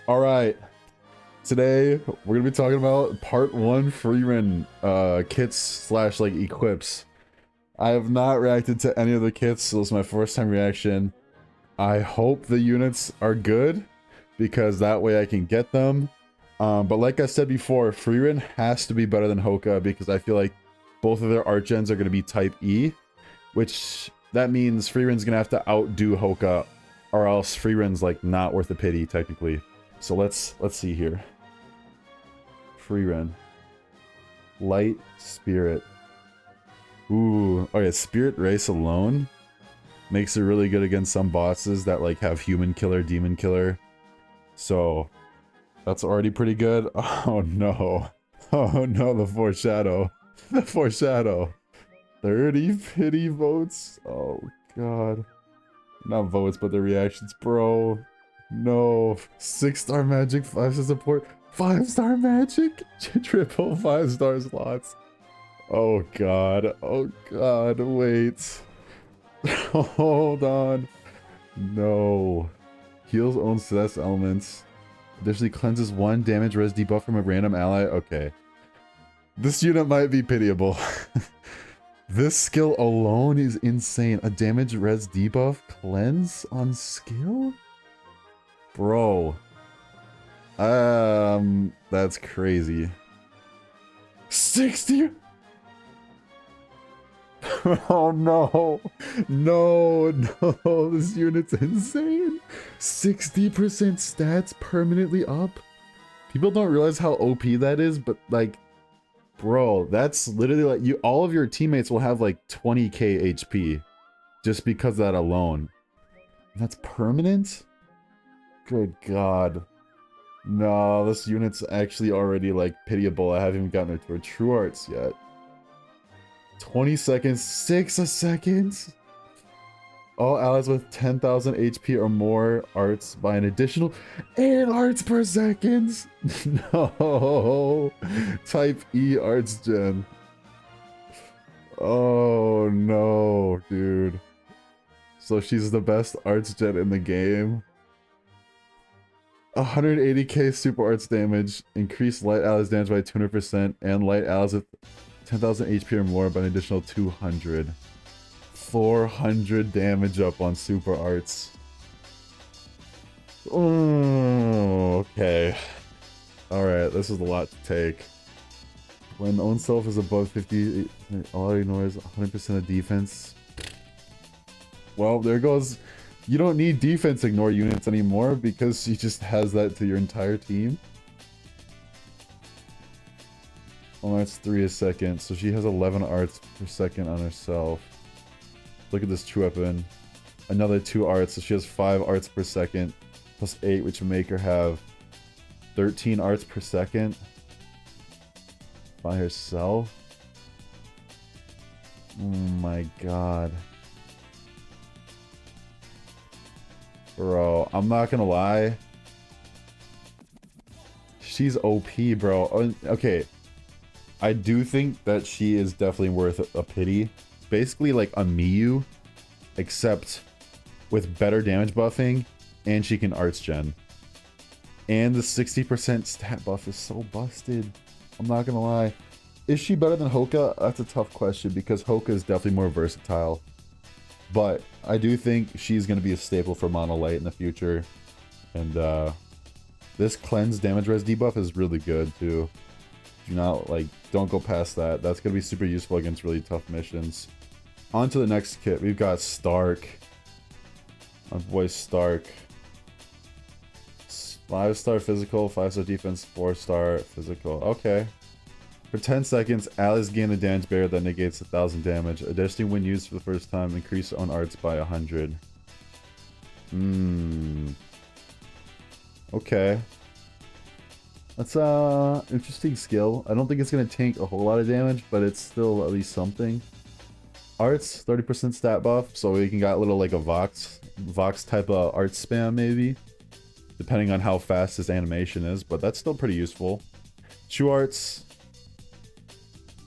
All right, today we're gonna be talking about part one Frieren kits slash like equips. I have not reacted to any of the kits, so this is my first time reaction. I hope the units are good because that way I can get them. But like I said before, Frieren has to be better than Hoka because I feel like both of their art gens are gonna be type E, which that means Frieren's gonna have to outdo Hoka, or else Frieren's like not worth a pity technically. So let's see here. Frieren. Light Spirit. Ooh, okay, Spirit Race alone makes it really good against some bosses that like have Human Killer, Demon Killer. So that's already pretty good. Oh no. Oh no, the foreshadow. The foreshadow. 30 pity votes. Oh god. Not votes, but the reactions, bro. No. 6-star magic, 5-star support, 5-star magic, triple 5-star slots. Oh god. Oh god. Wait. Hold on. No. Heals own success elements. Additionally cleanses 1 damage res debuff from a random ally. Okay. This unit might be pitiable. This skill alone is insane. A damage res debuff cleanse on skill? Bro. That's crazy. 60? Oh no. No, no, this unit's insane. 60% stats permanently up. People don't realize how OP that is, but like, bro, that's literally like you, all of your teammates will have like 20k HP just because of that alone. That's permanent? Good god. No, this unit's actually already like pitiable. I haven't even gotten to her true arts yet. 20 seconds, 6 a second. All allies with 10,000 HP or more arts by an additional 8 arts per second. No. Type E arts gen. Oh no, dude. So she's the best arts gen in the game. 180k super arts damage, increased light allies damage by 200%, and light allies with 10,000 HP or more by an additional 200. 400 damage up on super arts. Oh, okay. Alright, this is a lot to take. When own self is above 50, all ignores 100% of defense. Well, there goes. You don't need defense ignore units anymore because she just has that to your entire team. Oh, that's 3 a second, so she has 11 arts per second on herself. Look at this true weapon. Another 2 arts, so she has 5 arts per second, plus 8, which would make her have 13 arts per second by herself. Oh my god. Bro, I'm not gonna lie. She's OP, bro. Okay. I do think that she is definitely worth a pity. Basically like a Miyu, except with better damage buffing, and she can arts gen. And the 60% stat buff is so busted. I'm not gonna lie. Is she better than Hoka? That's a tough question because Hoka is definitely more versatile. But I do think she's gonna be a staple for Mono Light in the future. And this cleanse damage res debuff is really good too. Do not don't go past that. That's gonna be super useful against really tough missions. On to the next kit. We've got Stark. My boy Stark. 5-star physical, 5-star defense, 4-star physical. Okay. For 10 seconds, allies gain a damage barrier that negates 1,000 damage. Additionally, when used for the first time, increase own arts by 100. Okay. That's interesting skill. I don't think it's gonna tank a whole lot of damage, but it's still at least something. Arts, 30% stat buff, so we can got a little like a Vox type of art spam maybe, depending on how fast this animation is, but that's still pretty useful. True arts,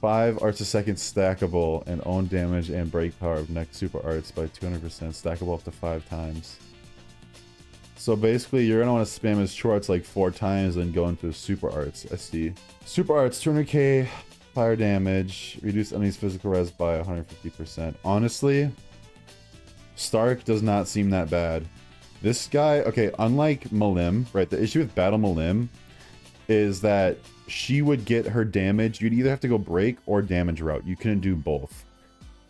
5 arts a second stackable, and own damage and break power of next super arts by 200%, stackable up to 5 times. So basically, you're gonna want to spam his shorts like 4 times and go into his super arts. I see. Super arts, 200k fire damage, reduce enemies' physical res by 150%. Honestly, Stark does not seem that bad. This guy, okay, unlike Malim, right? The issue with Battle Malim is that she would get her damage. You'd either have to go break or damage route. You couldn't do both.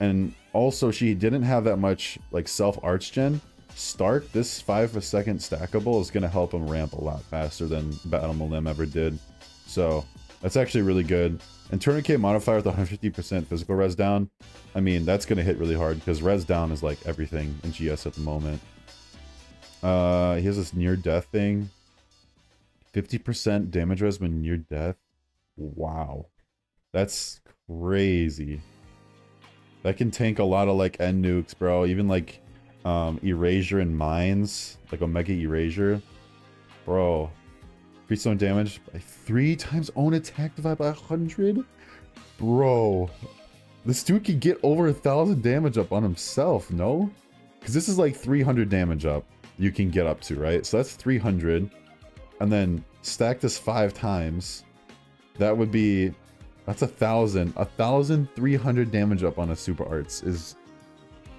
And also, she didn't have that much like self arts gen. Stark, this 5 a second stackable is going to help him ramp a lot faster than Battle Malim ever did. So that's actually really good. And tourniquet modifier with 150% physical res down, I mean, that's going to hit really hard because res down is like everything in GS at the moment. He has this near death thing. 50% damage res when near death. Wow. That's crazy. That can tank a lot of like end nukes, bro. Even like erasure and mines, like Omega Erasure. Bro. Increase own damage by 3 times own attack divided by 100? Bro. This dude can get over 1,000 damage up on himself, no? Because this is like 300 damage up you can get up to, right? So that's 300. And then stack this 5 times. That would be... That's 1,000. 1,300 damage up on a super arts is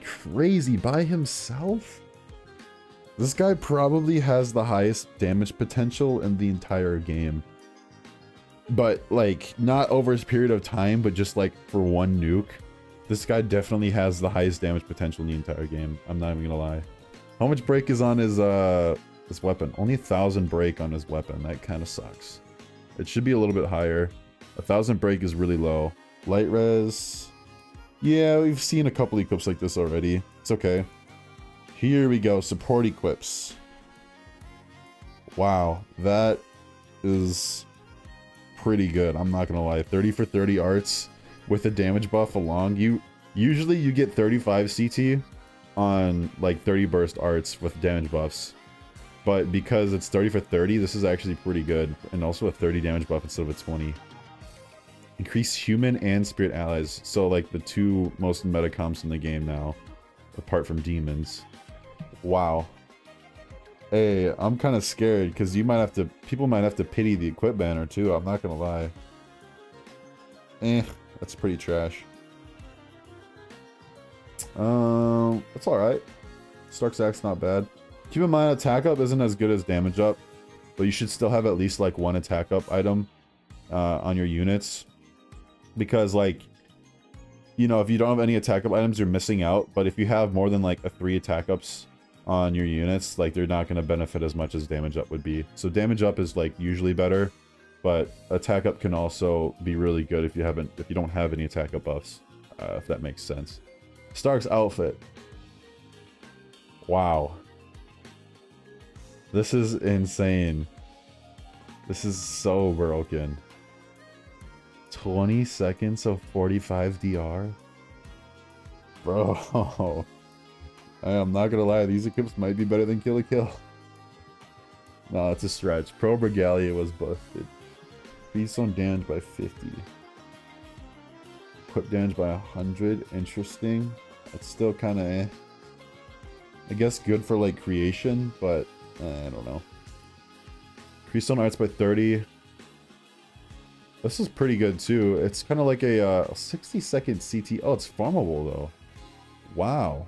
crazy by himself. This guy probably has the highest damage potential in the entire game. But like, not over his period of time, but just like for one nuke. This guy definitely has the highest damage potential in the entire game. I'm not even gonna lie. How much break is on his weapon? Only 1,000 break on his weapon. That kind of sucks. It should be a little bit higher. 1,000 break is really low. Light res. Yeah, we've seen a couple equips like this already. It's okay. Here we go. Support equips. Wow, that is pretty good. I'm not gonna lie. 30 for 30 arts with a damage buff along. Usually you get 35 CT on like 30 burst arts with damage buffs. But because it's 30 for 30, this is actually pretty good. And also a 30 damage buff instead of a 20. Increase human and spirit allies. So like the 2 most meta comps in the game now. Apart from demons. Wow. Hey, I'm kind of scared because people might have to pity the equip banner too. I'm not gonna lie. That's pretty trash. That's alright. Stark's Axe not bad. Keep in mind, attack up isn't as good as damage up, but you should still have at least like 1 attack up item on your units. Because like, you know, if you don't have any attack up items, you're missing out. But if you have more than like 3 attack ups on your units, like they're not going to benefit as much as damage up would be. So damage up is like usually better, but attack up can also be really good if you don't have any attack up buffs, if that makes sense. Stark's outfit. Wow. This is insane. This is so broken. 20 seconds of 45 DR? Bro. I am not gonna lie, these equips might be better than Kill a Kill. No, it's a stretch. Pro Regalia was busted. Beast on damage by 50. Equip damage by 100. Interesting. It's still kind of eh. I guess good for like creation, but I don't know. Increase on arts by 30. This is pretty good too. It's kind of like a 60-second CT. Oh, it's farmable though. Wow.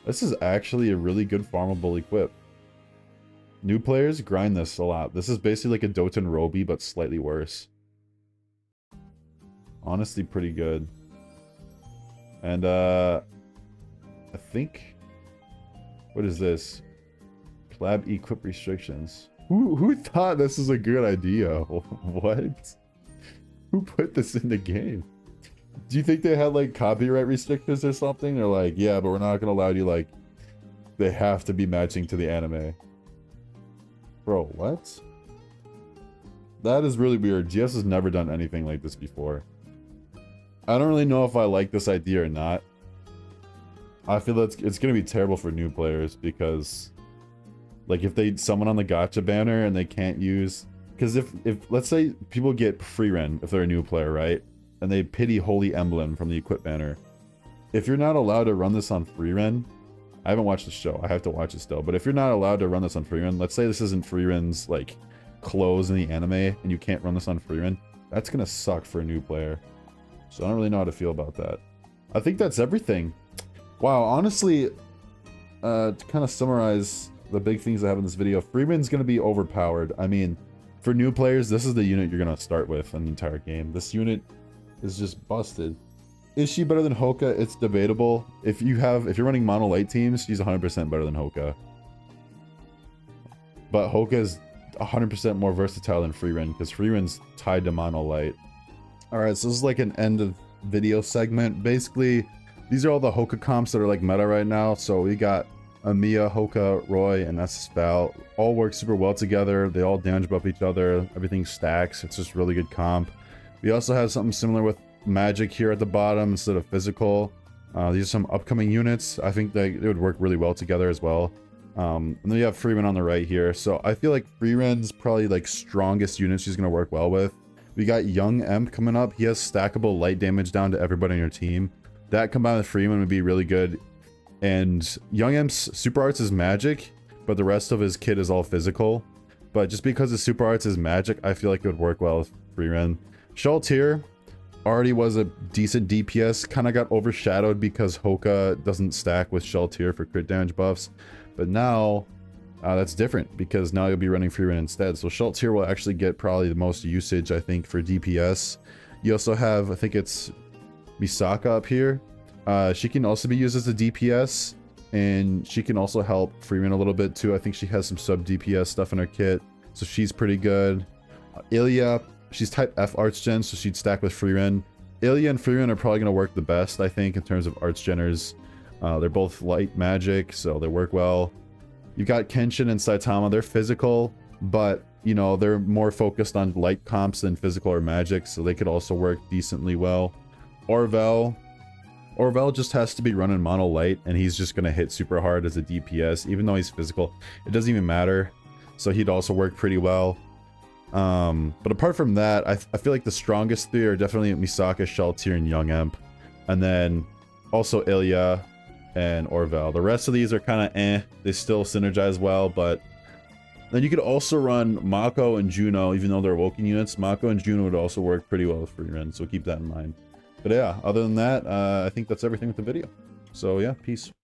This is actually a really good farmable equip. New players grind this a lot. This is basically like a Doten Roby, but slightly worse. Honestly, pretty good. And I think... What is this? Collab equip restrictions. Who thought this was a good idea? What? Who put this in the game? Do you think they had like copyright restrictions or something? They're like, yeah, but we're not gonna allow you, like, they have to be matching to the anime. Bro, what? That is really weird. GS has never done anything like this before. I don't really know if I like this idea or not. I feel that it's gonna be terrible for new players because, like, if they summon on the gacha banner and they can't use, because if let's say people get Frieren if they're a new player, right, and they pity Holy Emblem from the equip banner, if you're not allowed to run this on Frieren, I haven't watched the show. I have to watch it still. But if you're not allowed to run this on Frieren, let's say this isn't Frieren's like close in the anime and you can't run this on Frieren, that's gonna suck for a new player. So I don't really know how to feel about that. I think that's everything. Wow, honestly, to kind of summarize the big things I have in this video, Frieren's gonna be overpowered. I mean, for new players, this is the unit you're gonna start with in the entire game. This unit is just busted. Is she better than Hoka? It's debatable. If you're running mono light teams, she's 100% better than Hoka. But Hoka is 100% more versatile than Frieren, because Frieren's tied to mono light. Alright, so this is like an end of video segment. Basically, these are all the Hoka comps that are like meta right now. So we got Amiya, Hoka, Roy, and SS Val. All work super well together. They all damage buff each other. Everything stacks. It's just really good comp. We also have something similar with magic here at the bottom instead of physical. These are some upcoming units. I think they would work really well together as well. And then you have Frieren on the right here. So I feel like Frieren's probably like strongest unit she's going to work well with. We got Young Emp coming up. He has stackable light damage down to everybody on your team. That combined with Frieren would be really good. And Young Emp's super arts is magic, but the rest of his kit is all physical. But just because his super arts is magic, I feel like it would work well with Frieren. Shaltir already was a decent DPS, kind of got overshadowed because Hoka doesn't stack with Shaltir for crit damage buffs. But now, that's different because now you'll be running Frieren instead. So Shaltir will actually get probably the most usage, I think, for DPS. You also have, I think it's Misaka up here. She can also be used as a DPS, and she can also help Frieren a little bit too. I think she has some sub DPS stuff in her kit, so she's pretty good. Ilya, she's type F arts gen, so she'd stack with Frieren. Ilya and Frieren are probably going to work the best, I think, in terms of arts geners. They're both light magic, so they work well. You've got Kenshin and Saitama. They're physical, but, you know, they're more focused on light comps than physical or magic, so they could also work decently well. Orvel just has to be running mono light, and he's just going to hit super hard as a DPS, even though he's physical. It doesn't even matter, so he'd also work pretty well. But apart from that, I feel like the strongest three are definitely Misaka, Shaltir, and Young Emp. And then also Ilya and Orvel. The rest of these are kind of eh. They still synergize well, but then you could also run Mako and Juno, even though they're Woken units. Mako and Juno would also work pretty well with Frieren, so keep that in mind. But yeah, other than that, I think that's everything with the video. So yeah, peace.